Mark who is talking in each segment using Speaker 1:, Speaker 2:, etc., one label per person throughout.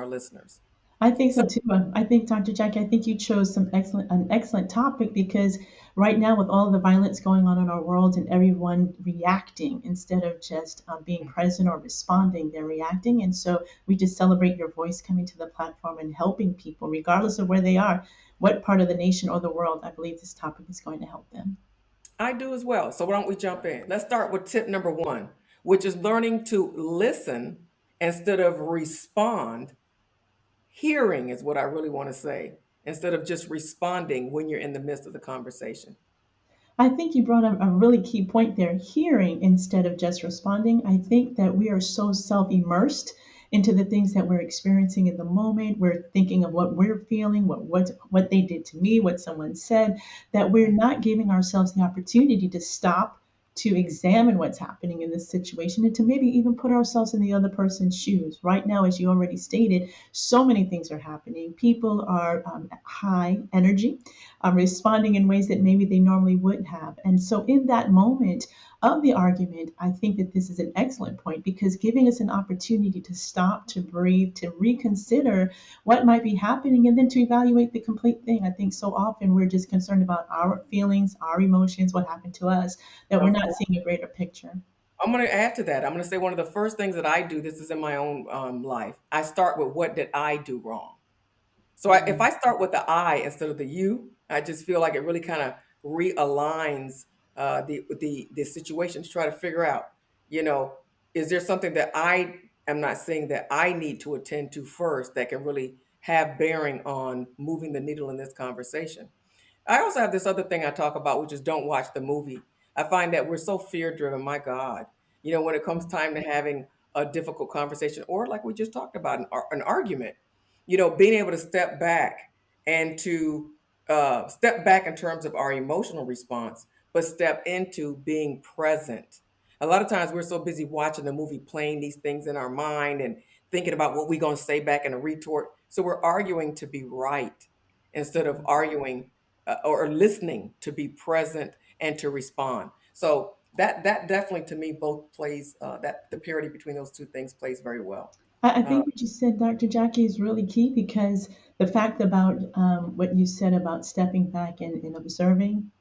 Speaker 1: our listeners.
Speaker 2: I think
Speaker 1: So
Speaker 2: so too. I think, Dr. Jackie, I think you chose an excellent topic because right now, with all the violence going on in our world and everyone reacting instead of just being present or responding, they're reacting. And so we just celebrate your voice coming to the platform and helping people, regardless of where they are, what part of the nation or the world. I believe this topic is going to help them.
Speaker 1: I do as well. So why don't we jump in? Let's start with tip number one, which is learning to listen instead of respond. Hearing is what I really want to say, instead of just responding when you're in the midst of the conversation.
Speaker 2: I think you brought up a really key point there, hearing instead of just responding. I think that we are so self immersed into the things that we're experiencing in the moment. We're thinking of what we're feeling, what they did to me, what someone said, that we're not giving ourselves the opportunity to stop, to examine what's happening in this situation, and to maybe even put ourselves in the other person's shoes. Right now, as you already stated, so many things are happening. People are high energy, responding in ways that maybe they normally wouldn't have. And so, in that moment of the argument, I think that this is an excellent point because giving us an opportunity to stop, to breathe, to reconsider what might be happening, and then to evaluate the complete thing. I think so often we're just concerned about our feelings, our emotions, what happened to us, that we're
Speaker 1: Of
Speaker 2: not
Speaker 1: course.
Speaker 2: seeing a greater picture.
Speaker 1: I'm going to add to that. I'm going to say one of the first things that I do, this is in my own life, I start with what did I do wrong? So if
Speaker 2: Mm.
Speaker 1: I start with the I instead of the you, I just feel like it really kind of realigns the situation to try to figure out, you know, is there something that I am not seeing that I need to attend to first that can really have bearing on moving the needle in this conversation? I also have this other thing I talk about, which is don't watch the movie. I find that we're so fear driven. My God, when it comes time to having a difficult conversation, or like we just talked about, an argument, being able to step back and to step back in terms of our emotional response, but step into being present. A lot of times we're so busy watching the movie, playing these things in our mind and thinking about what we're going to say back in a retort. So we're arguing to be right instead of arguing or listening to be present and to respond. So that definitely to me both plays that the parity between those two things plays very well.
Speaker 2: I
Speaker 1: Uh,
Speaker 2: think what you said, Dr. Jackie, is really key because the fact about what you said about stepping back and observing,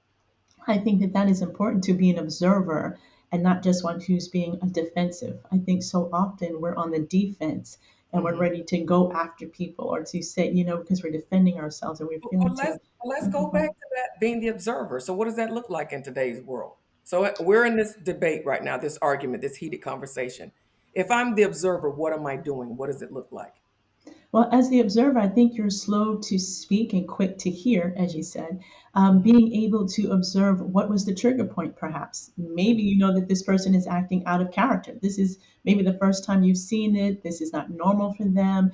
Speaker 2: I think that that is important to be an observer and not just one who's being a defensive. I think so often we're on the defense and we're
Speaker 1: mhm.
Speaker 2: ready to go after people or to say, because we're defending ourselves and we're
Speaker 1: Well,
Speaker 2: feeling
Speaker 1: let's
Speaker 2: to.
Speaker 1: let's go back
Speaker 2: Mhm.
Speaker 1: to that being the observer. So what does that look like in today's world? So we're in this debate right now, this argument, this heated conversation. If I'm the observer, what am I doing? What does it look like?
Speaker 2: Well, as the observer, I think you're slow to speak and quick to hear, as you said.
Speaker 1: Mhm.
Speaker 2: Being able to observe what was the trigger point, perhaps. Maybe you know that this person is acting out of character. This is maybe the first time you've seen it. This is not normal for them.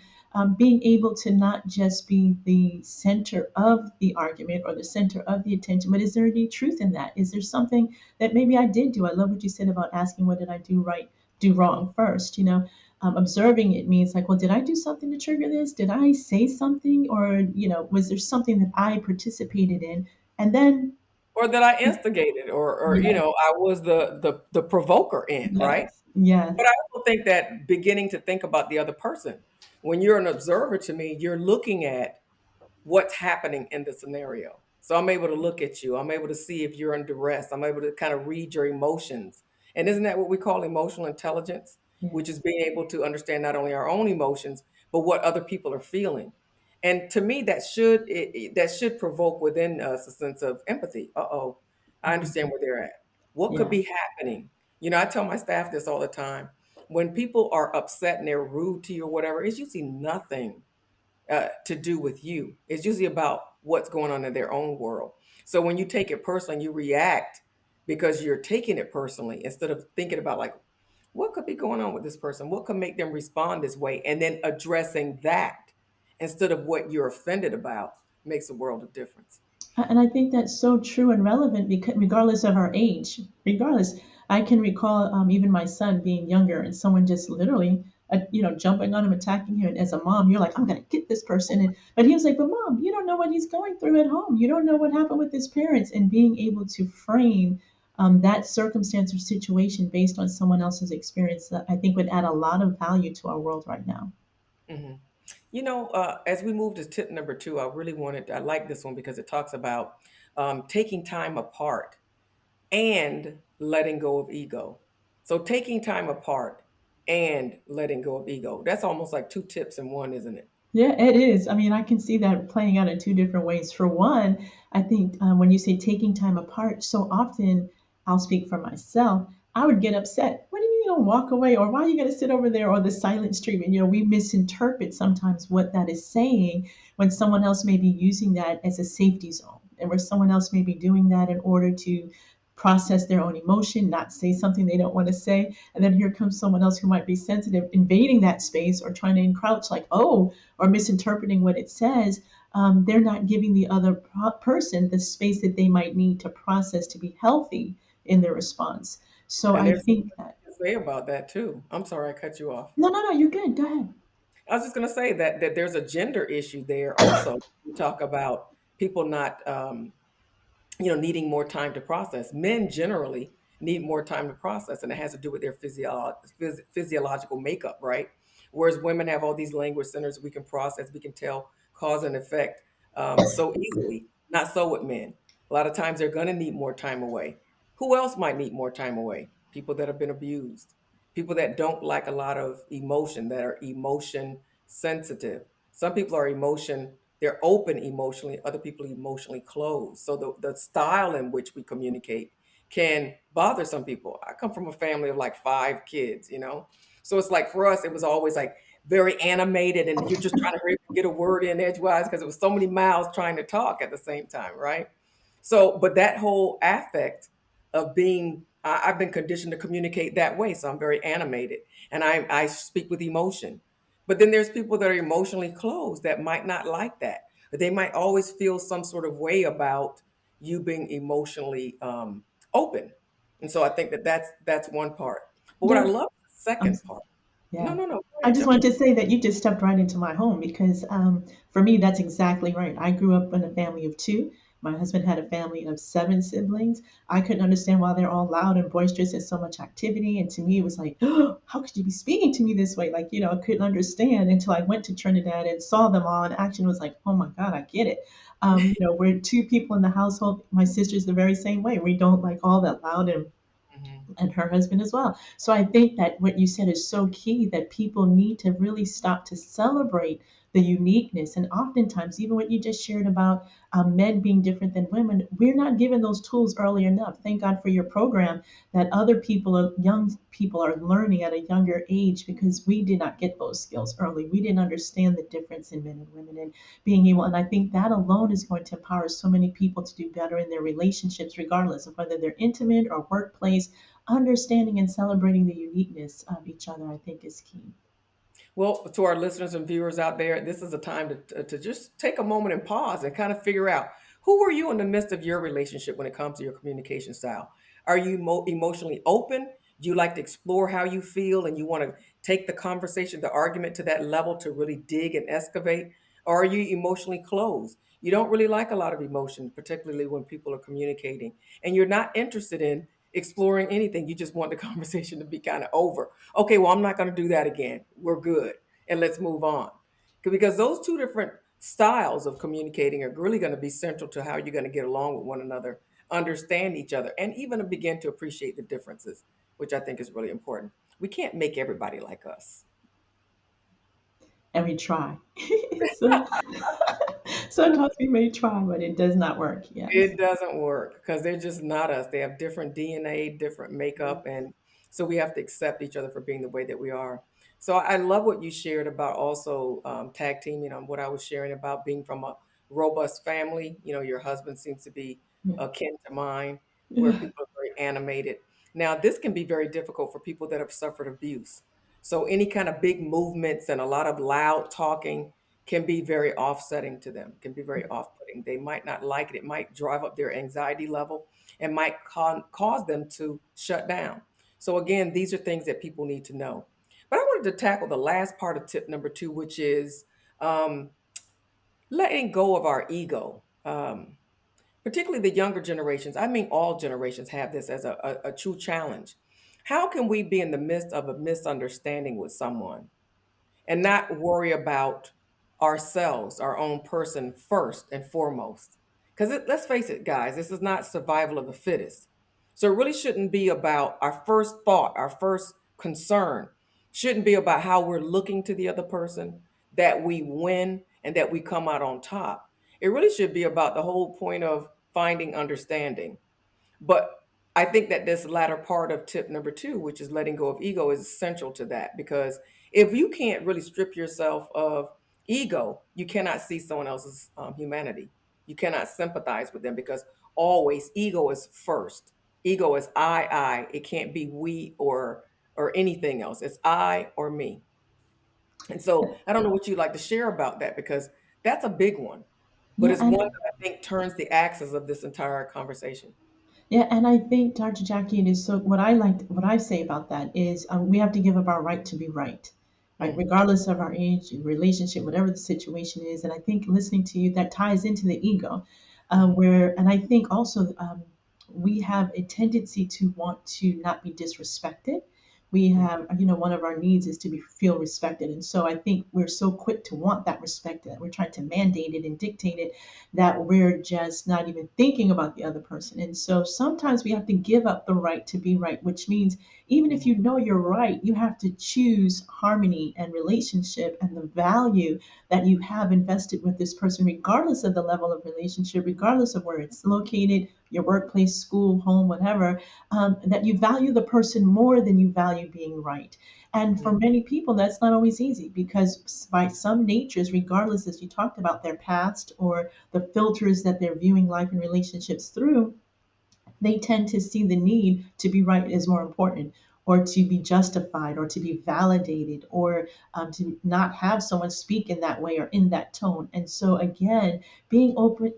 Speaker 2: Being able to not just be the center of the argument or the center of the attention, but is there any truth in that? Is there something that maybe I did do? I love what you said about asking, what did I do right, do
Speaker 1: Mhm.
Speaker 2: wrong first, observing it means like, well, did I do something to trigger this? Did I say something? Or, was there something that I participated in? And then,
Speaker 1: Or that I instigated, or
Speaker 2: yes,
Speaker 1: I was the provoker in, right?
Speaker 2: yes, yes,
Speaker 1: But I also think that beginning to think about the other person. When you're an observer to me, you're looking at what's happening in the scenario. So I'm able to look at you. I'm able to see if you're under duress. I'm able to kind of read your emotions. And isn't that what we call emotional intelligence? Which is
Speaker 2: yes,
Speaker 1: being able to understand not only our own emotions, but what other people are feeling. And to me, that should provoke within us a sense of empathy. Uh-oh, I understand
Speaker 2: mhm,
Speaker 1: where they're at. What could
Speaker 2: yeah,
Speaker 1: be happening? I tell my staff this all the time. When people are upset and they're rude to you or whatever, it's usually nothing to do with you. It's usually about what's going on in their own world. So when you take it personally, you react because you're taking it personally instead of thinking about like, what could be going on with this person? What could make them respond this way? And then addressing that instead of what you're offended about makes a world of difference.
Speaker 2: And I think that's so true and relevant because regardless of our age, regardless, I can recall even my son being younger and someone just literally, jumping on him, attacking him. And as a mom, you're like, I'm gonna get this person. But he was like, but mom, you don't know what he's going through at home. You don't know what happened with his parents. And being able to frame that circumstance or situation based on someone else's experience, I think would add a lot of value to our world right now.
Speaker 1: hmm As we move to tip number two, I like this one because it talks about taking time apart and letting go of ego. So taking time apart and letting go of ego. That's almost like two tips in one, isn't it?
Speaker 2: Yeah, it is. I mean, I can see that playing out in two different ways. For one, I think when you say taking time apart, so often I'll speak for myself. I would get upset. What do you mean you don't walk away? Or why are you going to sit over there? Or the silent treatment. We misinterpret sometimes what that is saying when someone else may be using that as a safety zone, and where someone else may be doing that in order to process their own emotion, not say something they don't want to say. And then here comes someone else who might be sensitive, invading that space or trying to encroach, like, oh, or misinterpreting what it says. They're not giving the other person the space that they might need to process to be healthy in their response. So
Speaker 1: And
Speaker 2: I
Speaker 1: there's so
Speaker 2: think
Speaker 1: much
Speaker 2: that,
Speaker 1: to say about that too. I'm sorry I cut you off.
Speaker 2: no, no, no, you're good. Go ahead.
Speaker 1: I was just going to say that there's a gender issue there also. We talk about people not needing more time to process. Men generally need more time to process, and it has to do with their physiological makeup, right? Whereas women have all these language centers we can process, we can tell cause and effect so easily. Not so with men. A lot of times they're going to need more time away. Who else might need more time away? People that have been abused, people that don't like a lot of emotion, that are emotion sensitive. Some people are they're open emotionally, other people are emotionally closed. So the style in which we communicate can bother some people. I come from a family of like five kids. So it's like for us, it was always like very animated and you're just trying to hurry up and get a word in edgewise because it was so many mouths trying to talk at the same time, right? So, but that whole affect of I've been conditioned to communicate that way. So I'm very animated and I speak with emotion. But then there's people that are emotionally closed that might not like that. But they might always feel some sort of way about you being emotionally open. And so I think that's one part. But what I
Speaker 2: Yeah.
Speaker 1: love is the
Speaker 2: I'm
Speaker 1: second part. No,
Speaker 2: Yeah.
Speaker 1: no, no. Go
Speaker 2: I
Speaker 1: ahead,
Speaker 2: just
Speaker 1: jump
Speaker 2: wanted
Speaker 1: in.
Speaker 2: to say that you just stepped right into my home because for me, that's exactly right. I grew up in a family of two. My husband had a family of seven siblings. I couldn't understand why they're all loud and boisterous and so much activity. And to me, it was like, oh, how could you be speaking to me this way? Like, I couldn't understand until I went to Trinidad and saw them all in action. Was like, oh my God, I get it. We're two people in the household. My sister's the very same way. We don't like all that loud
Speaker 1: Mhm.
Speaker 2: and her husband as well. So I think that what you said is so key, that people need to really stop to celebrate the uniqueness. And oftentimes, even what you just shared about men being different than women, we're not given those tools early enough. Thank God for your program that young people are learning at a younger age, because we did not get those skills early. We didn't understand the difference in men and women and being able. And I think that alone is going to empower so many people to do better in their relationships, regardless of whether they're intimate or workplace. Understanding and celebrating the uniqueness of each other, I think, is key.
Speaker 1: Well, to our listeners and viewers out there, this is a time to just take a moment and pause and kind of figure out who are you in the midst of your relationship when it comes to your communication style. Are you emotionally open? Do you like to explore how you feel and you want to take the conversation, the argument to that level to really dig and excavate? Or are you emotionally closed? You don't really like a lot of emotion, particularly when people are communicating, and you're not interested in exploring anything. You just want the conversation to be kind of over. Okay, well, I'm not going to do that again. We're good. And let's move on. Because those two different styles of communicating are really going to be central to how you're going to get along with one another, understand each other, and even to begin to appreciate the differences, which I think is really important. We can't make everybody like us.
Speaker 2: And we try. so sometimes we may try, but it does not work. Yes.
Speaker 1: It doesn't work because they're just not us. They have different DNA, different makeup, and so we have to accept each other for being the way that we are. So I love what you shared about also tag teaming on what I was sharing about being from a robust family. Your husband seems to be
Speaker 2: Yeah.
Speaker 1: akin to mine, where
Speaker 2: Yeah.
Speaker 1: people are very animated. Now, this can be very difficult for people that have suffered abuse. So any kind of big movements and a lot of loud talking can be very offsetting to them, can be very off-putting. They might not like it. It might drive up their anxiety level and might cause them to shut down. So again, these are things that people need to know. But I wanted to tackle the last part of tip number two, which is um, letting go of our ego. Particularly the younger generations. I mean, all generations have this as a true challenge. How can we be in the midst of a misunderstanding with someone and not worry about ourselves, our own person first and foremost. Because let's face it, guys, this is not survival of the fittest. So it really shouldn't be about our first thought, our first concern, shouldn't be about how we're looking to the other person, that we win and that we come out on top. It really should be about the whole point of finding understanding. But I think that this latter part of tip number two, which is letting go of ego, is essential to that, because if you can't really strip yourself of ego, you cannot see someone else's humanity. You cannot sympathize with them because always ego is first. Ego is I. It can't be we or anything else. It's I or me. And so I don't know what you'd like to share about that, because that's a big one, but
Speaker 2: Yeah,
Speaker 1: it's one
Speaker 2: and
Speaker 1: that I think turns the axis of this entire conversation.
Speaker 2: Yeah, and I think Dr. Jackie, it is so. What I say about that is, we have to give up our right to be right, right,
Speaker 1: Mm,
Speaker 2: regardless of our age, relationship, whatever the situation is. And I think listening to you, that ties into the ego,
Speaker 1: mhm,
Speaker 2: and I think also, we have a tendency to want to not be disrespected. We
Speaker 1: mm,
Speaker 2: have, one of our needs is to feel respected, and so I think we're so quick to want that respect that we're trying to mandate it and dictate it, that we're just not even thinking about the other person. And so sometimes we have to give up the right to be right, which means even if
Speaker 1: mm,
Speaker 2: you know you're right, you have to choose harmony and relationship and the value that you have invested with this person, regardless of the level of relationship, regardless of where it's located, your workplace, school, home, whatever, that you value the person more than you value being right. And for
Speaker 1: mm,
Speaker 2: many people, that's not always easy because, by some natures, regardless, as you talked about, their past or the filters that they're viewing life and relationships through, they tend to see the need to be right as more important, or to be justified, or to be validated, or to not have someone speak in that way or in that tone. And so, again, being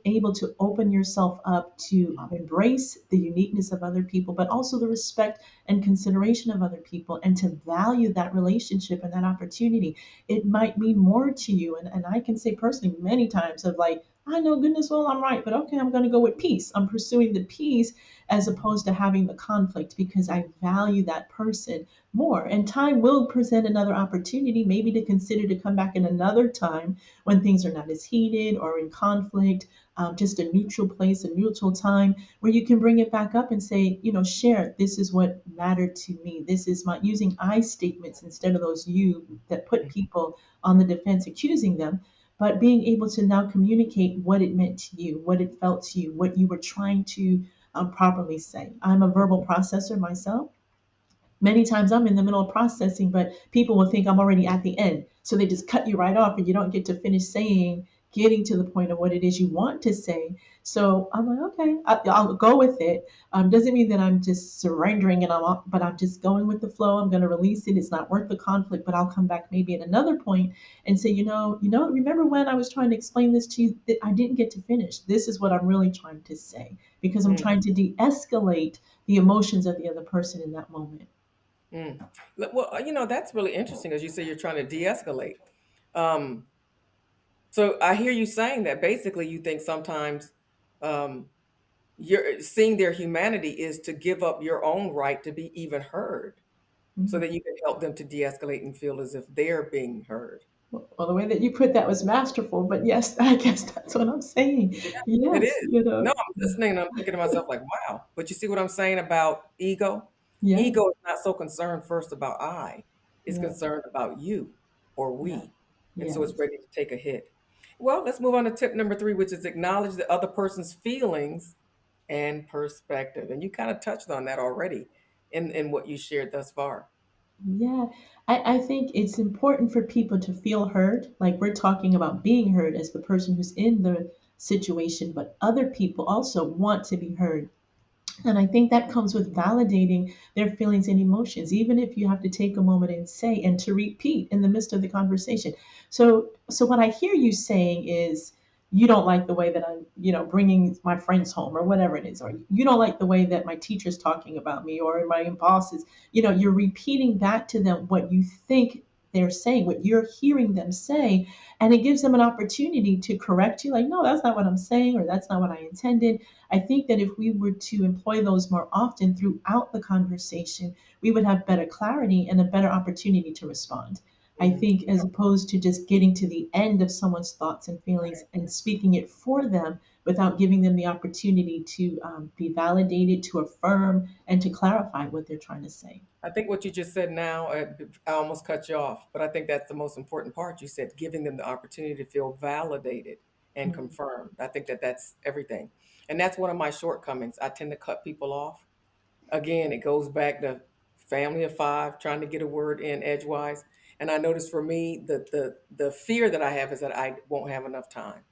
Speaker 2: able to open yourself up to embrace the uniqueness of other people, but also the respect and consideration of other people, and to value that relationship and that opportunity. It might mean more to you. And I can say personally, many times, of like, I know goodness well I'm right, but okay, I'm going to go with peace. I'm pursuing the peace as opposed to having the conflict, because I value that person more. And time will present another opportunity, maybe to consider to come back in another time when things are not as heated or in conflict, just a neutral place, a neutral time where you can bring it back up and say, share, this is what mattered to me. This is my, using I statements instead of those you that put
Speaker 1: mm,
Speaker 2: people on the defense, accusing them, but being able to now communicate what it meant to you, what it felt to you, what you were trying to properly say. I'm a verbal processor myself. Many times I'm in the middle of processing, but people will think I'm already at the end. So they just cut you right off and you don't get to finish saying, getting to the point of what it is you want to say. So I'm like, okay, I'll go with it. Doesn't mean that I'm just surrendering and but I'm just going with the flow. I'm going to release it. It's not worth the conflict, but I'll come back maybe at another point and say, remember when I was trying to explain this to you that I didn't get to finish? This is what I'm really trying to say, because I'm
Speaker 1: mm,
Speaker 2: trying to de-escalate the emotions of the other person in that moment.
Speaker 1: mm. Well, that's really interesting. As you say, you're trying to de-escalate. Um, so I hear you saying that basically you think sometimes um, you're seeing their humanity is to give up your own right to be even heard, so
Speaker 2: Mhm.
Speaker 1: that you can help them to de-escalate and feel as if they're being heard.
Speaker 2: Well, the way that you put that was masterful, but yes, I guess that's what I'm saying.
Speaker 1: Yeah, it
Speaker 2: Yes,
Speaker 1: is. No, I'm listening and I'm thinking to myself like, wow. But you see what I'm saying about ego?
Speaker 2: yeah,
Speaker 1: Ego is not so concerned first about I. It's
Speaker 2: yeah,
Speaker 1: concerned about you or
Speaker 2: yeah,
Speaker 1: we. And so it's
Speaker 2: yes.
Speaker 1: ready to take a hit. Well, let's move on to tip number three, which is acknowledge the other person's feelings and perspective. And you kind of touched on that already in what you shared thus far.
Speaker 2: Yeah, I think it's important for people to feel heard. Like, we're talking about being heard as the person who's in the situation, but other people also want to be heard. And I think that comes with validating their feelings and emotions, even if you have to take a moment and say and to repeat in the midst of the conversation. So what I hear you saying is, you don't like the way that I'm, bringing my friends home, or whatever it is, or you don't like the way that my teacher's talking about me, or my bosses. You're repeating back to them what you think they're saying, what you're hearing them say, and it gives them an opportunity to correct you, like, no, that's not what I'm saying, or that's not what I intended. I think that if we were to employ those more often throughout the conversation, we would have better clarity and a better opportunity to respond. I
Speaker 1: Mhm.
Speaker 2: think, as opposed to just getting to the end of someone's thoughts and feelings
Speaker 1: Right.
Speaker 2: and speaking it for them without giving them the opportunity to be validated, to affirm, and to clarify what they're trying to say.
Speaker 1: I think what you just said now, I almost cut you off, but I think that's the most important part. You said giving them the opportunity to feel validated and
Speaker 2: Mm,
Speaker 1: confirmed. I think that that's everything. And that's one of my shortcomings. I tend to cut people off. Again, it goes back to family of five, trying to get a word in edgewise. And I notice for me, the fear that I have is that I won't have enough time.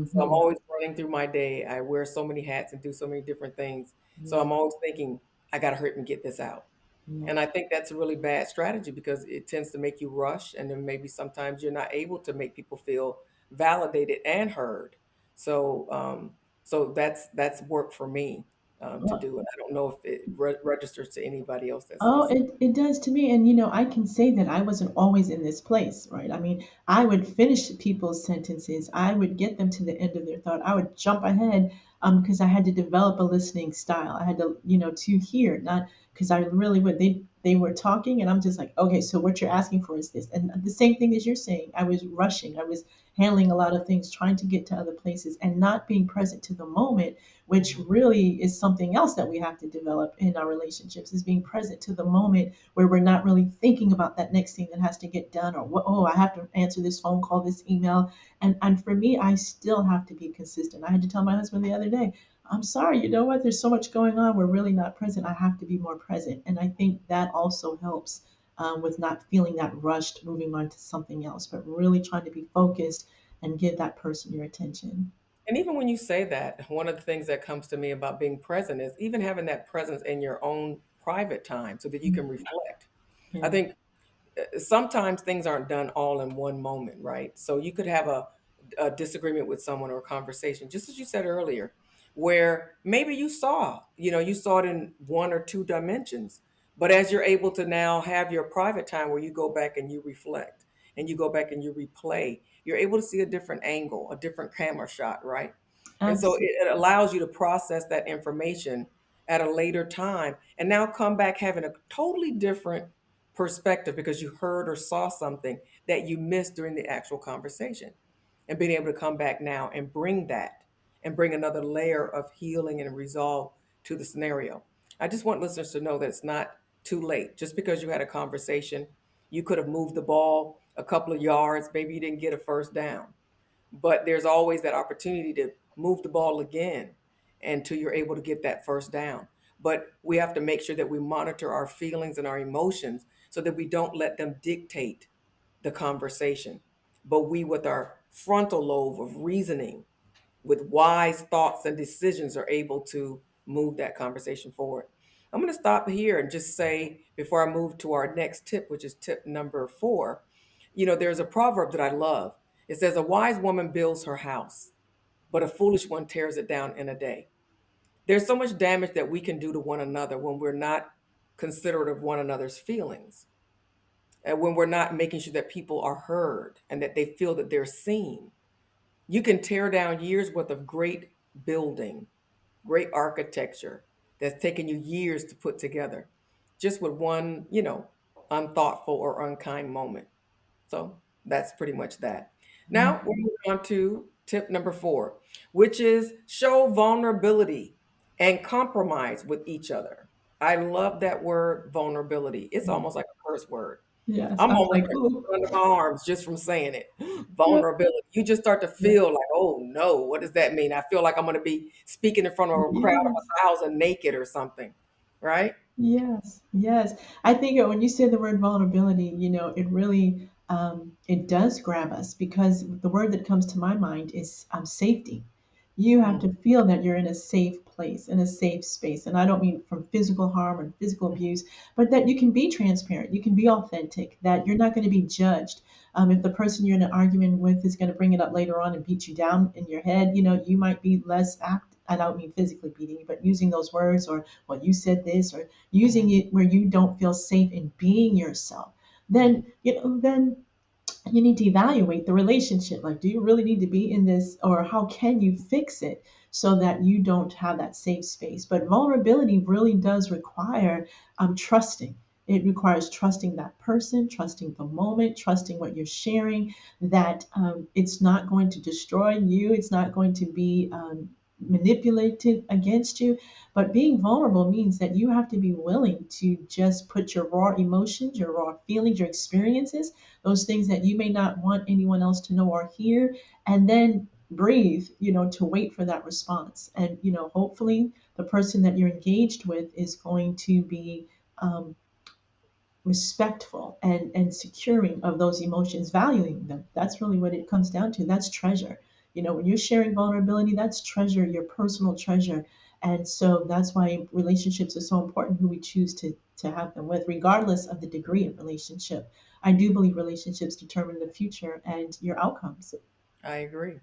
Speaker 1: So I'm
Speaker 2: mhm.
Speaker 1: always running through my day. I wear so many hats and do so many different things. So
Speaker 2: Yeah,
Speaker 1: I'm always thinking, I got to hurry up and get this out.
Speaker 2: yeah.
Speaker 1: And I think that's a really bad strategy because it tends to make you rush, and then maybe sometimes you're not able to make people feel validated and heard. So, so that's work for me to
Speaker 2: Well,
Speaker 1: do it. I don't know if it registers to anybody else that's
Speaker 2: oh,
Speaker 1: listening.
Speaker 2: it does to me. And, I can say that I wasn't always in this place, right? I mean, I would finish people's sentences, I would get them to the end of their thought, I would jump ahead because I had to develop a listening style. I had to, to hear, not because I really would. They were talking, and I'm just like, okay, so what you're asking for is this. And the same thing as you're saying, I was rushing, I was handling a lot of things, trying to get to other places and not being present to the moment, which
Speaker 1: Mhm.
Speaker 2: really is something else that we have to develop in our relationships, is being present to the moment where we're not really thinking about that next thing that has to get done, or what, oh, I have to answer this phone call, this email. And for me, I still have to be consistent. I had to tell my husband the other day, I'm sorry, you know what, there's so much going on, we're really not present, I have to be more present. And I think that also helps with not feeling that rushed moving on to something else, but really trying to be focused and give that person your attention.
Speaker 1: And even when you say that, one of the things that comes to me about being present is even having that presence in your own private time so that you can reflect. I
Speaker 2: Yeah.
Speaker 1: think sometimes things aren't done all in one moment, right? So you could have a disagreement with someone or a conversation, just as you said earlier, where maybe you saw it in one or two dimensions. But as you're able to now have your private time where you go back and you reflect and you go back and you replay, you're able to see a different angle, a different camera shot, right? And so
Speaker 2: Absolutely.
Speaker 1: it allows you to process that information at a later time and now come back having a totally different perspective because you heard or saw something that you missed during the actual conversation, and being able to come back now and bring that and bring another layer of healing and resolve to the scenario. I just want listeners to know that it's not too late. Just because you had a conversation, you could have moved the ball a couple of yards, maybe you didn't get a first down, but there's always that opportunity to move the ball again until you're able to get that first down. But we have to make sure that we monitor our feelings and our emotions so that we don't let them dictate the conversation. But we, with our frontal lobe of reasoning, with wise thoughts and decisions, are able to move that conversation forward. I'm going to stop here and just say, before I move to our next tip, which is tip number 4, there's a proverb that I love. It says, a wise woman builds her house, but a foolish one tears it down in a day. There's so much damage that we can do to one another when we're not considerate of one another's feelings, and when we're not making sure that people are heard and that they feel that they're seen. You can tear down years worth of great building, great architecture that's taken you years to put together, just with one, unthoughtful or unkind moment. So that's pretty much that. Now we're moving on to tip number 4, which is show vulnerability and compromise with each other. I love that word, vulnerability. It's almost like a curse word.
Speaker 2: Yes,
Speaker 1: I'm
Speaker 2: I was
Speaker 1: almost
Speaker 2: like,
Speaker 1: ready to
Speaker 2: oh,
Speaker 1: throw under my arms just from saying it.
Speaker 2: yeah,
Speaker 1: Vulnerability. You just start to
Speaker 2: yeah,
Speaker 1: feel like, oh no, what does that mean? I feel like I'm going to be speaking in front of a crowd of
Speaker 2: yes.
Speaker 1: 1,000 naked or something, right?
Speaker 2: Yes, yes. I think when you say the word vulnerability, it really it does grab us, because the word that comes to my mind is safety. You have
Speaker 1: Mm,
Speaker 2: to feel that you're in a safe place, in a safe space. And I don't mean from physical harm or physical abuse, but that you can be transparent, you can be authentic, that you're not going to be judged. If the person you're in an argument with is going to bring it up later on and beat you down in your head, you might be less apt. I don't mean physically beating you, but using those words, or, well, you said this, or using
Speaker 1: mhm,
Speaker 2: it where you don't feel safe in being yourself,
Speaker 1: mhm.
Speaker 2: then you need to evaluate the relationship. Like, do you really need to be in this, or how can you fix it so that you don't have that safe space? But vulnerability really does require trusting. It requires trusting that person, trusting the moment, trusting what you're sharing, that it's not going to destroy you, it's not going to be manipulated against you. But being vulnerable means that you have to be willing to just put your raw emotions, your raw feelings, your experiences, those things that you may not want anyone else to know or hear, and then breathe, to wait for that response. And, hopefully the person that you're engaged with is going to be um, respectful and securing of those emotions, valuing them. That's really what it comes down to. That's treasure. When you're sharing vulnerability, that's treasure, your personal treasure. And so that's why relationships are so important, who we choose to have them with, regardless of the degree of relationship. I do believe relationships determine the future and your outcomes.
Speaker 1: I agree.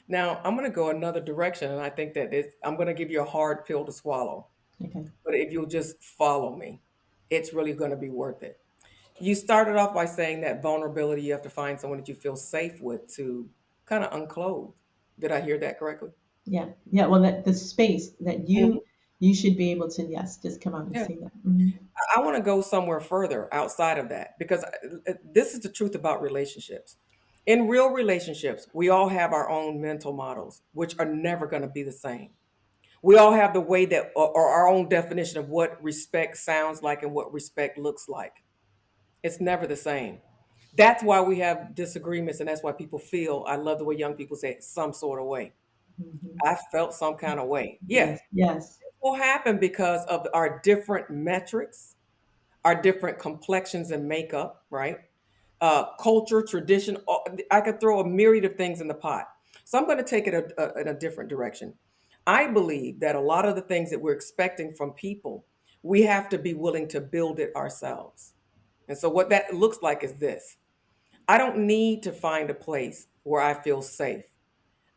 Speaker 1: Now, I'm going to go another direction, and I think that I'm going to give you a hard pill to swallow.
Speaker 2: Okay.
Speaker 1: But if you'll just follow me, it's really going to be worth it. You started off by saying that vulnerability, you have to find someone that you feel safe with to kind of unclothe. Did I hear that correctly?
Speaker 2: Yeah. Yeah. Well, that the space that
Speaker 1: Mhm.
Speaker 2: you should be able to, yes, just come out and
Speaker 1: Yeah.
Speaker 2: say that. Hmm.
Speaker 1: I want to go somewhere further outside of that because this is the truth about relationships. In real relationships, we all have our own mental models, which are never going to be the same. We all have the way that, or our own definition of what respect sounds like and what respect looks like. It's never the same. That's why we have disagreements, and that's why people feel. I love the way young people say it, some sort of way.
Speaker 2: Hmm.
Speaker 1: I felt some kind of way. Yeah,
Speaker 2: Yes. Yes.
Speaker 1: it will happen because of our different metrics, our different complexions and makeup, right? Culture, tradition. I could throw a myriad of things in the pot. So I'm going to take it in a different direction. I believe that a lot of the things that we're expecting from people, we have to be willing to build it ourselves. And so what that looks like is this. I don't need to find a place where I feel safe.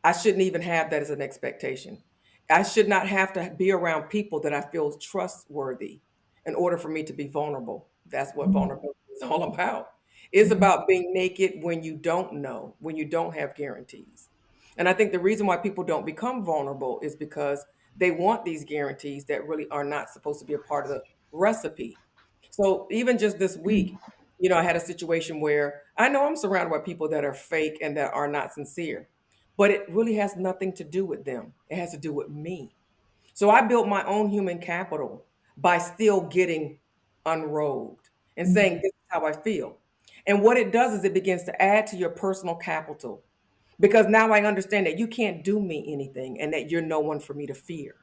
Speaker 1: I shouldn't even have that as an expectation. I should not have to be around people that I feel trustworthy in order for me to be vulnerable. That's what
Speaker 2: Mhm.
Speaker 1: vulnerability is all about. It's
Speaker 2: Mhm.
Speaker 1: about being naked when you don't know, when you don't have guarantees. And I think the reason why people don't become vulnerable is because they want these guarantees that really are not supposed to be a part of the recipe. So even just this week, I had a situation where I know I'm surrounded by people that are fake and that are not sincere, but it really has nothing to do with them. It has to do with me. So I built my own human capital by still getting unrobed and saying,
Speaker 2: Mhm.
Speaker 1: this is how I feel. And what it does is it begins to add to your personal capital because now I understand that you can't do me anything and that you're no one for me to fear.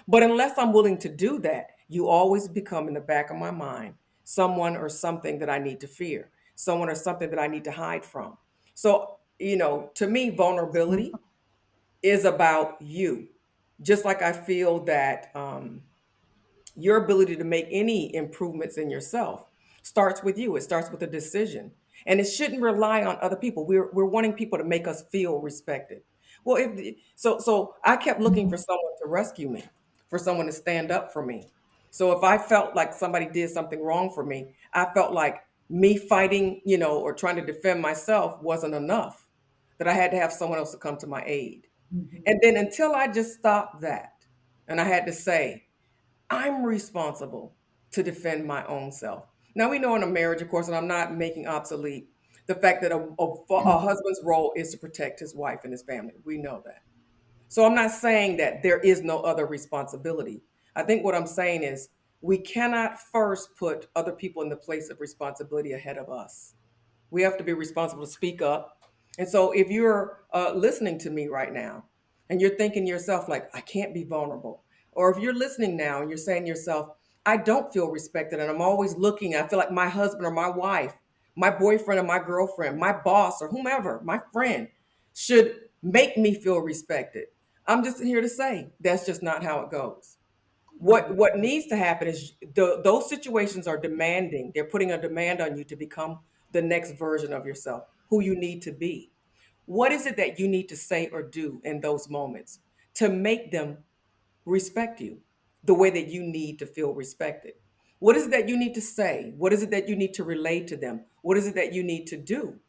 Speaker 1: But unless I'm willing to do that, you always become in the back of my mind someone or something that I need to fear, someone or something that I need to hide from. So, to me, vulnerability is about you. Just like I feel that your ability to make any improvements in yourself starts with you. It starts with a decision. And it shouldn't rely on other people. We're wanting people to make us feel respected. Well, so I kept looking for
Speaker 2: Mhm.
Speaker 1: someone to rescue me, for someone to stand up for me. So if I felt like somebody did something wrong for me, I felt like me fighting, or trying to defend myself wasn't enough, that I had to have someone else to come to my aid.
Speaker 2: Mhm.
Speaker 1: And then until I just stopped that, and I had to say, I'm responsible to defend my own self. Now, we know in a marriage, of course, and I'm not making obsolete the fact that a husband's role is to protect his wife and his family. We know that. So I'm not saying that there is no other responsibility. I think what I'm saying is we cannot first put other people in the place of responsibility ahead of us. We have to be responsible to speak up. And so if you're listening to me right now and you're thinking to yourself, like, I can't be vulnerable, or if you're listening now and you're saying to yourself, I don't feel respected and I'm always looking, I feel like my husband or my wife, my boyfriend or my girlfriend, my boss or whomever, my friend should make me feel respected. I'm just here to say that's just not how it goes. What needs to happen is those situations are demanding. They're putting a demand on you to become the next version of yourself, who you need to be. What is it that you need to say or do in those moments to make them respect you the way that you need to feel respected? What is it that you need to say? What is it that you need to relate to them? What is it that you need to do?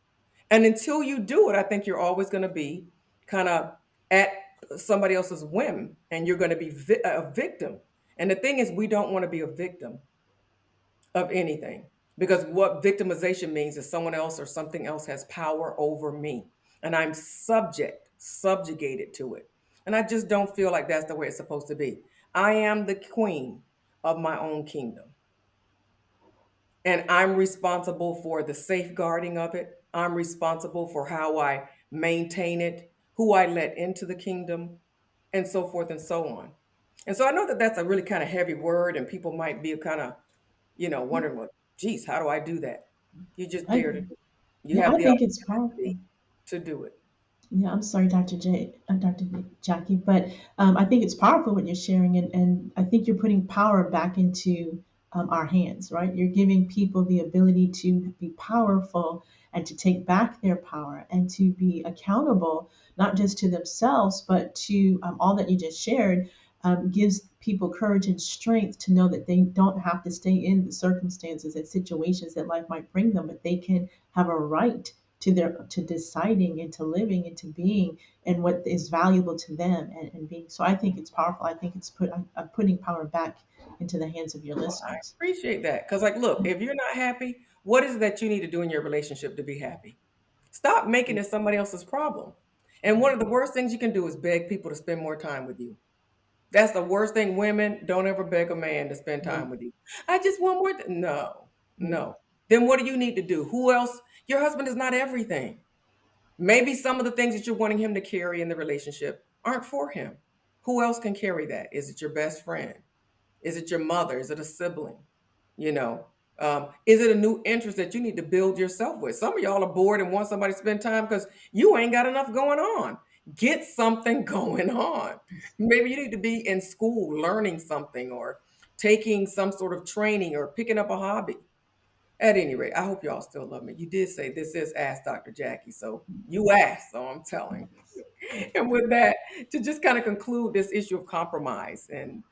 Speaker 1: And until you do it, I think you're always going to be kind of at somebody else's whim and you're going to be a victim. And the thing is, we don't want to be a victim. of anything. Because what victimization means is someone else or something else has power over me and I'm subjugated to it. And I just don't feel like that's the way it's supposed to be. I am the queen of my own kingdom and I'm responsible for the safeguarding of it. I'm responsible for how I maintain it, who I let into the kingdom, and so forth and so on. And so I know that that's a really kind of heavy word, and people might be kind of, wondering, well, geez, how do I do that? You just
Speaker 2: I,
Speaker 1: dare to do it. You
Speaker 2: yeah,
Speaker 1: have
Speaker 2: I
Speaker 1: the
Speaker 2: think it's powerful.
Speaker 1: opportunity to do it.
Speaker 2: Yeah, I'm sorry, Dr. Jackie, but I think it's powerful what you're sharing, and I think you're putting power back into our hands, right? You're giving people the ability to be powerful and to take back their power and to be accountable, not just to themselves, but to all that you just shared. Gives people courage and strength to know that they don't have to stay in the circumstances and situations that life might bring them, but they can have a right to deciding and to living and to being and what is valuable to them and being. So I think it's powerful. I think I'm putting power back into the hands of your
Speaker 1: Well, I
Speaker 2: listeners.
Speaker 1: appreciate that. Because, like, look, if you're not happy, what is it that you need to do in your relationship to be happy? Stop making it somebody else's problem. And one of the worst things you can do is beg people to spend more time with you. That's the worst thing. Women, don't ever beg a man to spend
Speaker 2: Yeah,
Speaker 1: time with you. I just want more. No,
Speaker 2: yeah,
Speaker 1: no. Then what do you need to do? Who else? Your husband is not everything. Maybe some of the things that you're wanting him to carry in the relationship aren't for him. Who else can carry that? Is it your best friend? Is it your mother? Is it a sibling? You know, is it a new interest that you need to build yourself with? Some of y'all are bored and want somebody to spend time because you ain't got enough going on. Get something going on. Maybe you need to be in school learning something or taking some sort of training or picking up a hobby. At any rate, I hope y'all still love me. You did say this is Ask Dr. Jacquie, so you asked, so I'm telling. And with that, to just kind of conclude this issue of compromise, and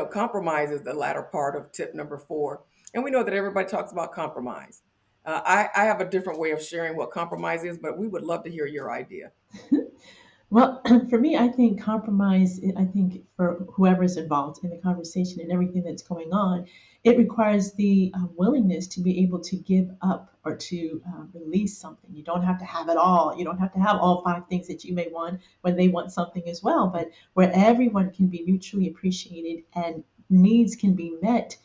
Speaker 1: compromise is the latter part of tip number 4. And we know that everybody talks about compromise. I have a different way of sharing what compromise is, but we would love to hear your idea.
Speaker 2: well, for me, I think compromise, I think for whoever's involved in the conversation and everything that's going on, it requires the willingness to be able to give up or to release something. You don't have to have it all. You don't have to have all 5 things that you may want when they want something as well, but where everyone can be mutually appreciated and needs can be met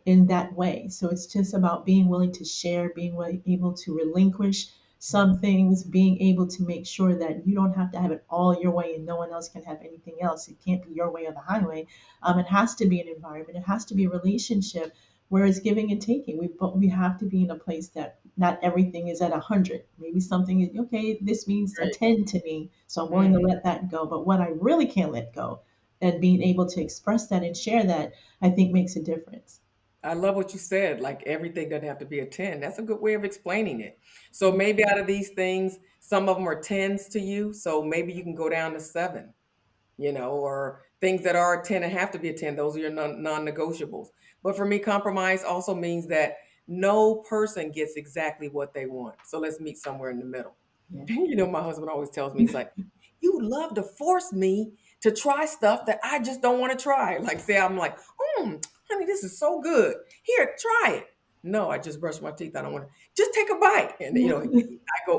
Speaker 2: in that way. So it's just about being willing to share, able to relinquish some things, being able to make sure that you don't have to have it all your way and no one else can have anything else. It can't be your way or the highway. It has to be an environment. It has to be a relationship where it's giving and taking. We have to be in a place that not everything is at 100. Maybe something is okay. This means
Speaker 1: There
Speaker 2: a
Speaker 1: you go.
Speaker 2: 10 to me, so I'm willing to
Speaker 1: Mhm.
Speaker 2: let that go. But what I really can't let go, and being able to express that and share that, I think makes a difference.
Speaker 1: I love what you said. Like everything doesn't have to be a 10. That's a good way of explaining it. So maybe out of these things, some of them are tens to you. So maybe you can go down to seven. Or things that are a 10 and have to be a 10. Those are your non-negotiables. But for me, compromise also means that no person gets exactly what they want. So let's meet somewhere in the middle.
Speaker 2: Yeah.
Speaker 1: My husband always tells me, he's like, you love to force me to try stuff that I just don't want to try. Like, say, I'm like, honey, this is so good. Here, try it. No, I just brushed my teeth. I don't want to. Just take a bite. And,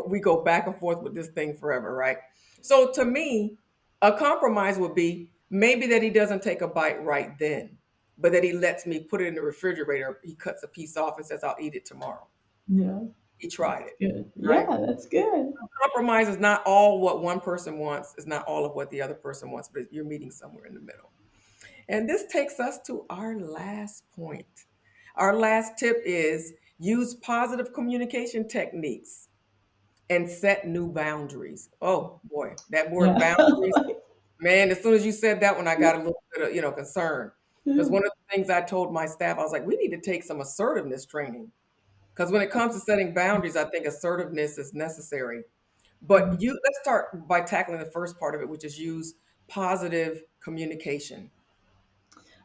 Speaker 1: we go back and forth with this thing forever, right? So to me, a compromise would be maybe that he doesn't take a bite right then, but that he lets me put it in the refrigerator. He cuts a piece off and says, I'll eat it tomorrow.
Speaker 2: Yeah,
Speaker 1: He tried
Speaker 2: that's
Speaker 1: it,
Speaker 2: good.
Speaker 1: right?
Speaker 2: Yeah, that's good.
Speaker 1: Compromise is not all what one person wants, is not all of what the other person wants, but you're meeting somewhere in the middle. And this takes us to our last point. Our last tip is use positive communication techniques and set new boundaries. Oh boy, that word
Speaker 2: Yeah.
Speaker 1: boundaries. Man, as soon as you said that one, I got a little bit of, concern. Because one of the things I told my staff, I was like, we need to take some assertiveness training. Because when it comes to setting boundaries, I think assertiveness is necessary. But let's start by tackling the first part of it, which is use positive communication.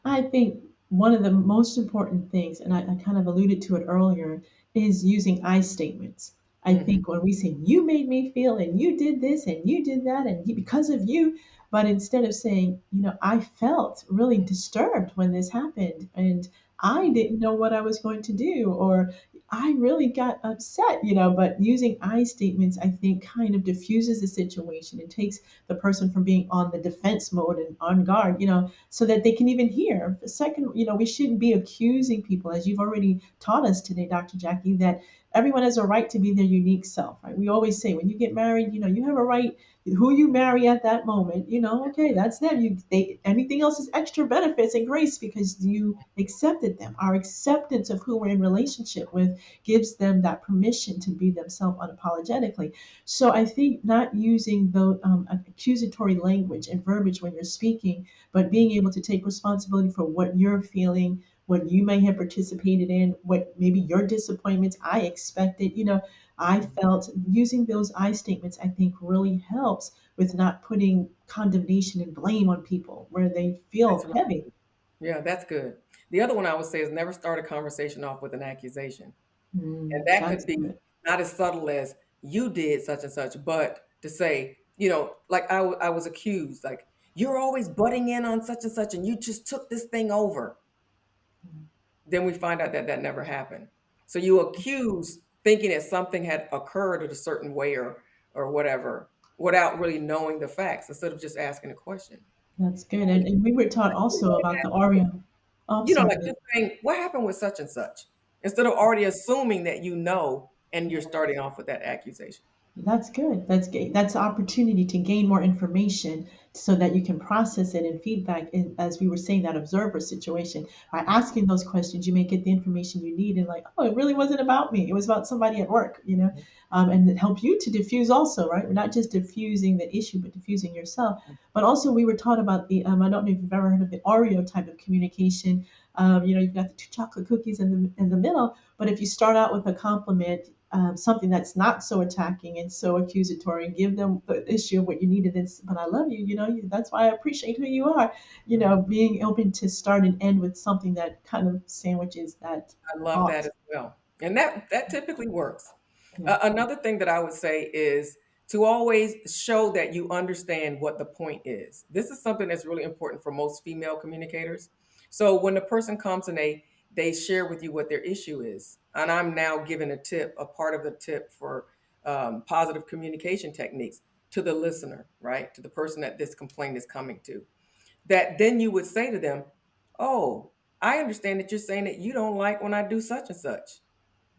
Speaker 2: I think one of the most important things, and I kind of alluded to it earlier, is using I statements. I
Speaker 1: Hmm.
Speaker 2: think when we say, you made me feel, and you did this, and you did that, and because of you, but instead of saying, I felt really disturbed when this happened, and I didn't know what I was going to do, or I really got upset, but using I statements, I think, kind of diffuses the situation and takes the person from being on the defense mode and on guard, so that they can even hear. Second, we shouldn't be accusing people, as you've already taught us today, Dr. Jacquie, that everyone has a right to be their unique self, right? We always say when you get married, you have a right. Who you marry at that moment, okay, that's them. Anything else is extra benefits and grace because you accepted them. Our acceptance of who we're in relationship with gives them that permission to be themselves unapologetically. So I think not using the accusatory language and verbiage when you're speaking, but being able to take responsibility for what you're feeling, what you may have participated in, what maybe your disappointments. I expected, I felt using those I statements, I think really helps with not putting condemnation and blame on people where they
Speaker 1: That's
Speaker 2: feel
Speaker 1: right.
Speaker 2: heavy.
Speaker 1: Yeah, that's good. The other one I would say is never start a conversation off with an accusation. And that could
Speaker 2: That's
Speaker 1: be
Speaker 2: good.
Speaker 1: not as subtle as you did such and such, but to say, like I was accused, like you're always butting in on such and such, and you just took this thing over. Then we find out that that never happened. So you accuse thinking that something had occurred in a certain way or whatever, without really knowing the facts, instead of just asking a question.
Speaker 2: That's good. And we were taught also about the Oreo. Oh, I'm
Speaker 1: Like
Speaker 2: sorry.
Speaker 1: just saying, what happened with such and such? Instead of already assuming that you know and you're starting off with that accusation.
Speaker 2: That's good. That's good. That's an opportunity to gain more information so that you can process it and feedback. And as we were saying, that observer situation, by asking those questions, you may get the information you need. And like, oh, it really wasn't about me. It was about somebody at work, and it helped you to diffuse also, right? We're not just diffusing the issue, but diffusing yourself. But also, we were taught about the, I don't know if you've ever heard of the Oreo type of communication. You've got the two chocolate cookies in the middle. But if you start out with a compliment, something that's not so attacking and so accusatory, and give them the issue of what you needed. And but I love you. That's why I appreciate who you are. Being open to start and end with something that kind of sandwiches that
Speaker 1: I love that
Speaker 2: thought.
Speaker 1: as well. And that typically works.
Speaker 2: Yeah.
Speaker 1: Another thing that I would say is to always show that you understand what the point is. This is something that's really important for most female communicators. So when the person comes and they share with you what their issue is, and I'm now giving a part of the tip for positive communication techniques to the listener, right? To the person that this complaint is coming to, that then you would say to them, "Oh, I understand that you're saying that you don't like when I do such and such."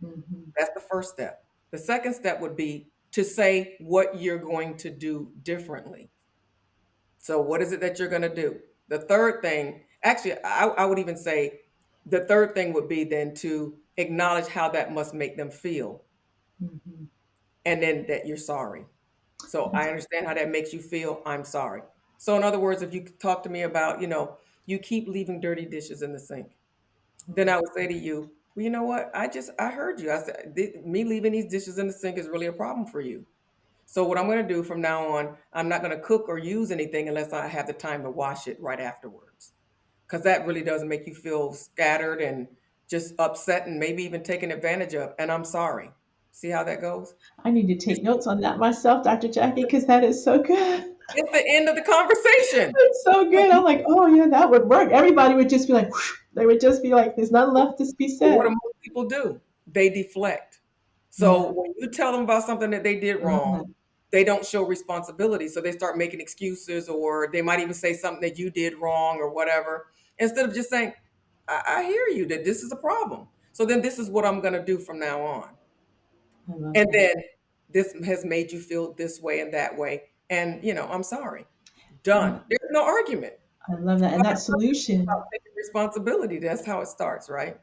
Speaker 2: Hmm.
Speaker 1: That's the first step. The second step would be to say what you're going to do differently. So, what is it that you're going to do? The third thing, actually, I would even say the third thing would be then to acknowledge how that must make them feel,
Speaker 2: Hmm.
Speaker 1: and then that you're sorry. So, I
Speaker 2: That's,
Speaker 1: understand how that makes you feel. I'm sorry. So, in other words, if you talk to me about, you keep leaving dirty dishes in the sink, then I would say to you, well, you know what? I heard you. I said, me leaving these dishes in the sink is really a problem for you. So what I'm going to do from now on, I'm not going to cook or use anything unless I have the time to wash it right afterwards. Because that really does make you feel scattered and just upset and maybe even taken advantage of. And I'm sorry. See how that goes?
Speaker 2: I need to take notes on that myself, Dr. Jackie, because that is so good.
Speaker 1: It's the end of the conversation.
Speaker 2: It's so good. I'm like, oh yeah, that would work. Everybody would just be like, whoosh. They would just be like, there's nothing left to be
Speaker 1: But what do
Speaker 2: said.
Speaker 1: most people do? They deflect. So
Speaker 2: Yeah,
Speaker 1: when you tell them about something that they did
Speaker 2: I love
Speaker 1: wrong,
Speaker 2: that.
Speaker 1: they don't show responsibility. So they start making excuses, or they might even say something that you did wrong or whatever, instead of just saying, I hear you that this is a problem. So then this is what I'm going to do from now on.
Speaker 2: I love
Speaker 1: And
Speaker 2: that.
Speaker 1: then this has made you feel this way and that way. And, I'm sorry.
Speaker 2: I,
Speaker 1: Done. There's no argument.
Speaker 2: I love that.
Speaker 1: So
Speaker 2: And that
Speaker 1: it's
Speaker 2: solution.
Speaker 1: about taking responsibility. That's how it starts, right?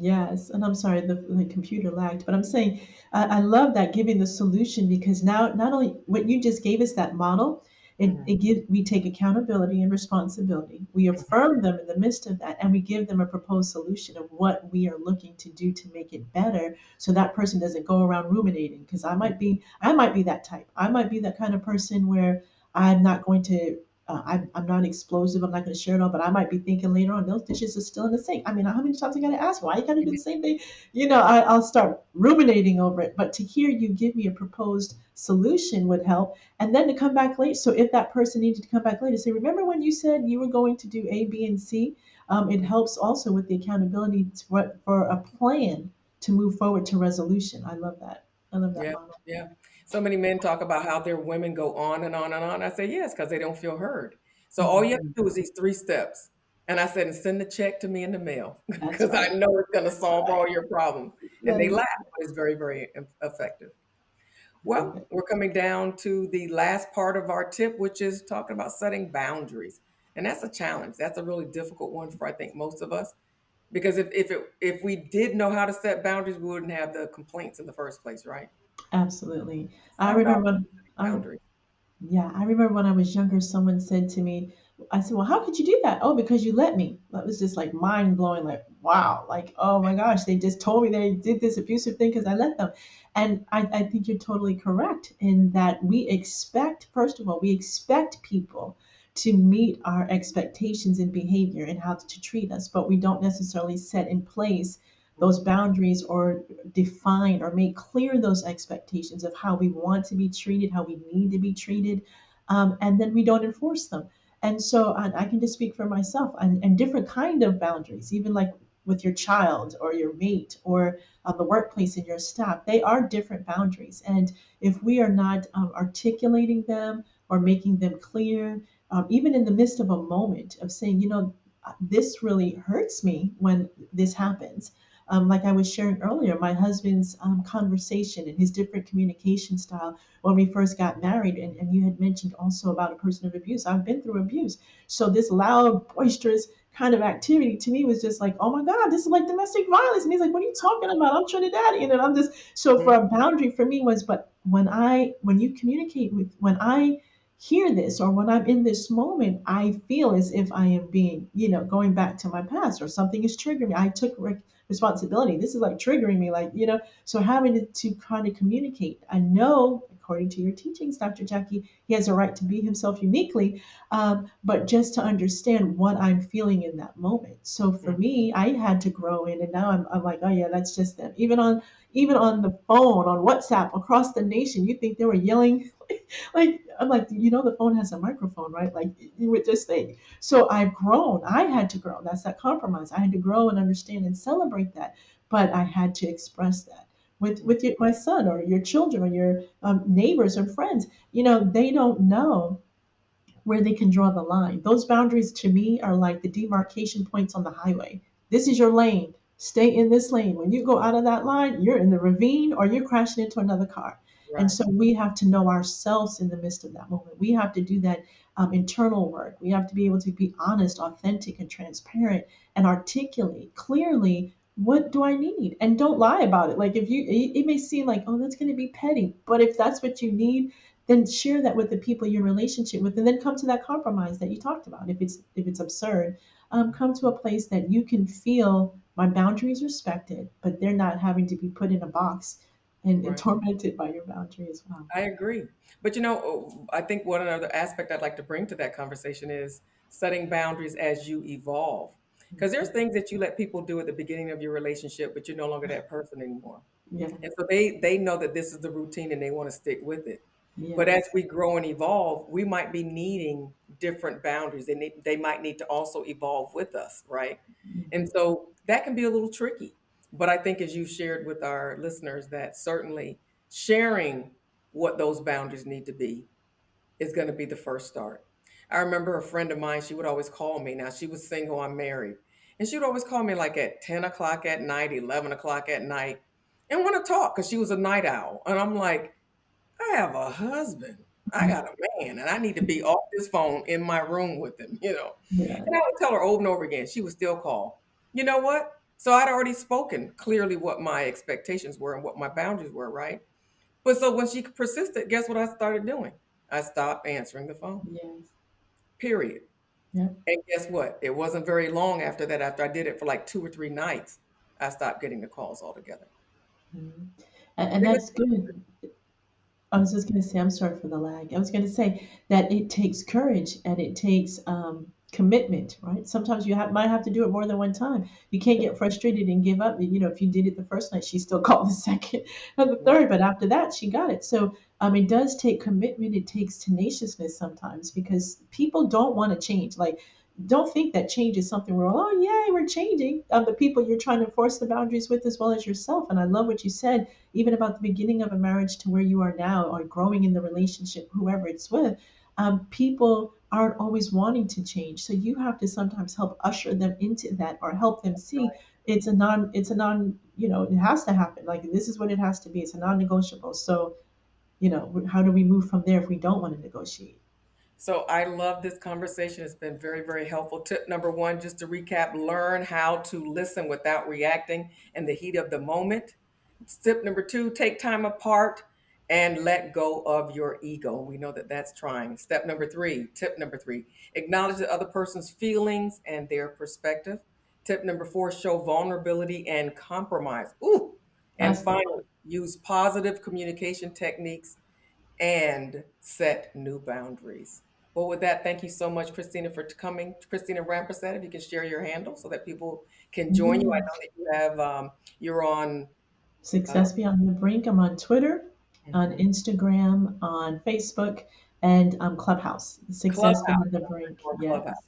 Speaker 2: Yes, and I'm sorry, the computer lagged, but I'm saying I love that giving the solution because now not only what you just gave us that model,
Speaker 1: Mhm.
Speaker 2: we take accountability and responsibility. We affirm them in the midst of that, and we give them a proposed solution of what we are looking to do to make it better, so that person doesn't go around ruminating. Because I might be that type. I might be that kind of person where I'm not going to I'm not explosive. I'm not going to share it all, but I might be thinking later on, those dishes are still in the sink. I mean, how many times I got to ask? Why you got to do the same thing? I'll start ruminating over it. But to hear you give me a proposed solution would help. And then to come back later. So if that person needed to come back later, say, remember when you said you were going to do A, B, and C? It helps also with the accountability for a plan to move forward to resolution. I love that. I love that
Speaker 1: Yeah,
Speaker 2: model.
Speaker 1: yeah. So many men talk about how their women go on and on and on. I say, yes, because they don't feel heard. So all you have
Speaker 2: Mhm.
Speaker 1: to do is these three steps. And I said, and send the check to me in the mail
Speaker 2: That's
Speaker 1: because I
Speaker 2: right.
Speaker 1: know it's going to solve
Speaker 2: That's
Speaker 1: all your problems. And
Speaker 2: right.
Speaker 1: they
Speaker 2: That is
Speaker 1: laugh, but it's very, very effective. Well,
Speaker 2: perfect.
Speaker 1: we're coming down to the last part of our tip, which is talking about setting boundaries. And that's a challenge. That's a really difficult one for I think most of us. Because if we did know how to set boundaries, we wouldn't have the complaints in the first place, right?
Speaker 2: Absolutely. I
Speaker 1: Start off
Speaker 2: remember when
Speaker 1: with
Speaker 2: I,
Speaker 1: boundaries.
Speaker 2: Yeah, I remember when I was younger, someone said to me, I said, well, how could you do that? Oh, because you let me. That was just like mind blowing, like, wow, like, oh my gosh, they just told me they did this abusive thing because I let them. And I think you're totally correct in that we expect, first of all, we expect people to meet our expectations in behavior and how to treat us, but we don't necessarily set in place those boundaries or define or make clear those expectations of how we want to be treated, how we need to be treated, and then we don't enforce them. And so I can just speak for myself and different kind of boundaries, even like with your child or your mate or the workplace and your staff, they are different boundaries. And if we are not articulating them or making them clear, even in the midst of a moment of saying, this really hurts me when this happens, like I was sharing earlier, my husband's conversation and his different communication style when we first got married. And you had mentioned also about a person of abuse. I've been through abuse. So this loud, boisterous kind of activity to me was just like, oh my God, this is like domestic violence. And he's like, what are you talking about? I'm Trinidadian. And I'm just, so for
Speaker 1: Mhm.
Speaker 2: a boundary for me was, but when you communicate with, when I hear this or when I'm in this moment, I feel as if I am being, going back to my past or something is triggering me. I took responsibility. This is like triggering me, like, so having to kind of communicate. I know, according to your teachings, Dr. Jacquie, he has a right to be himself uniquely, but just to understand what I'm feeling in that moment. So for
Speaker 1: Mhm.
Speaker 2: me, I had to grow in, and now I'm like, oh yeah, that's just them. Even on the phone, on WhatsApp, across the nation, you think they were yelling like I'm like, the phone has a microphone, right? Like you would just think. So I've grown. I had to grow. That's that compromise. I had to grow and understand and celebrate that. But I had to express that my son or your children or your neighbors or friends. They don't know where they can draw the line. Those boundaries to me are like the demarcation points on the highway. This is your lane. Stay in this lane. When you go out of that line, you're in the ravine or you're crashing into another car. And
Speaker 1: Right,
Speaker 2: so we have to know ourselves in the midst of that moment. We have to do that internal work. We have to be able to be honest, authentic, and transparent and articulate clearly what do I need? And don't lie about it. Like if it may seem like, oh, that's going to be petty. But if that's what you need, then share that with the people you're in relationship with, and then come to that compromise that you talked about. If it's absurd, come to a place that you can feel my boundaries respected, but they're not having to be put in a box and
Speaker 1: right.
Speaker 2: tormented by your boundary as well.
Speaker 1: I agree. But I think one another aspect I'd like to bring to that conversation is setting boundaries as you evolve. Because there's things that you let people do at the beginning of your relationship, but you're no longer that person anymore.
Speaker 2: Yeah,
Speaker 1: And so they know that this is the routine and they want to stick with it. But as
Speaker 2: yes,
Speaker 1: we grow and evolve, we might be needing different boundaries. They might need to also evolve with us, right? And so that can be a little tricky. But I think as you shared with our listeners, that certainly sharing what those boundaries need to be is going to be the first start. I remember a friend of mine, she would always call me. Now she was single, I'm married. And she would always call me like at 10 o'clock at night, 11 o'clock at night, and want to talk because she was a night owl. And I'm like, I have a husband. I got a man, and I need to be off this phone in my room with him.
Speaker 2: yeah,
Speaker 1: And I would tell her over and over again. She would still call. You know what? So I'd already spoken clearly what my expectations were and what my boundaries were, right? But so when she persisted, guess what I started doing? I stopped answering the phone,
Speaker 2: yes,
Speaker 1: period.
Speaker 2: yeah.
Speaker 1: And guess what? It wasn't very long after that, after I did it for like 2 or 3 nights, I stopped getting the calls altogether.
Speaker 2: Mhm. And
Speaker 1: Because
Speaker 2: that's good. I was just going to say, I'm sorry for the lag. I was going to say that it takes courage and it takes commitment, right? Sometimes might have to do it more than one time. You can't get frustrated and give up. If you did it the first night, she still called the second and the
Speaker 1: right,
Speaker 2: third, but after that, she got it. So it does take commitment. It takes tenaciousness sometimes because people don't want to change. Like don't think that change is something we're all, oh yay, we're changing. The people you're trying to enforce the boundaries with, as well as yourself. And I love what you said, even about the beginning of a marriage to where you are now, or growing in the relationship, whoever it's with. People aren't always wanting to change, so you have to sometimes help usher them into that, or help them see it's a non, it has to happen. Like, this is what it has to be. It's a non-negotiable. So, how do we move from there if we don't want to negotiate?
Speaker 1: So I love this conversation. It's been very, very helpful. Tip number one, just to recap, learn how to listen without reacting in the heat of the moment. Tip number two, take time apart and let go of your ego. We know that that's trying. Tip number three, acknowledge the other person's feelings and their perspective. Tip number four, show vulnerability and compromise. Ooh. And
Speaker 2: That's the
Speaker 1: finally,
Speaker 2: one.
Speaker 1: use positive communication techniques and set new boundaries. Well, with that, thank you so much, Christina, for coming. Christina Rampersand, if you can share your handle so that people can join you. I know
Speaker 2: Yes.
Speaker 1: that you have you're on uh,
Speaker 2: Success Beyond the Brink. I'm on Twitter, on
Speaker 1: mhm,
Speaker 2: Instagram, on Facebook, and Clubhouse. Success
Speaker 1: Clubhouse.
Speaker 2: Beyond the Brink.
Speaker 1: Or Clubhouse.
Speaker 2: Yes.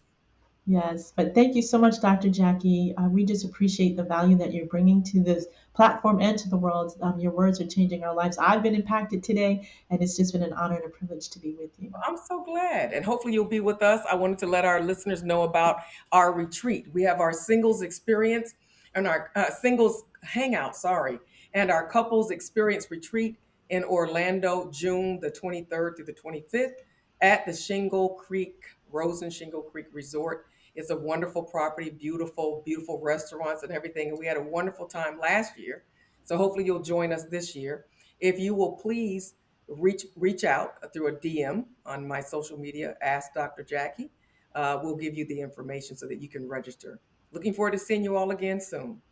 Speaker 2: Yes. But thank you so much, Dr. Jacquie. We just appreciate the value that you're bringing to this platform and to the world. Your words are changing our lives. I've been impacted today, and it's just been an honor and a privilege to be with you.
Speaker 1: I'm so glad. And hopefully you'll be with us. I wanted to let our listeners know about our retreat. We have our singles experience and our singles hangout, sorry, and our couples experience retreat in Orlando, June the 23rd through the 25th at the Shingle Creek, Rosen Shingle Creek Resort. It's a wonderful property, beautiful, beautiful restaurants and everything. And we had a wonderful time last year. So hopefully you'll join us this year. If you will please reach out through a DM on my social media. Ask Dr. Jacquie. We'll give you the information so that you can register. Looking forward to seeing you all again soon.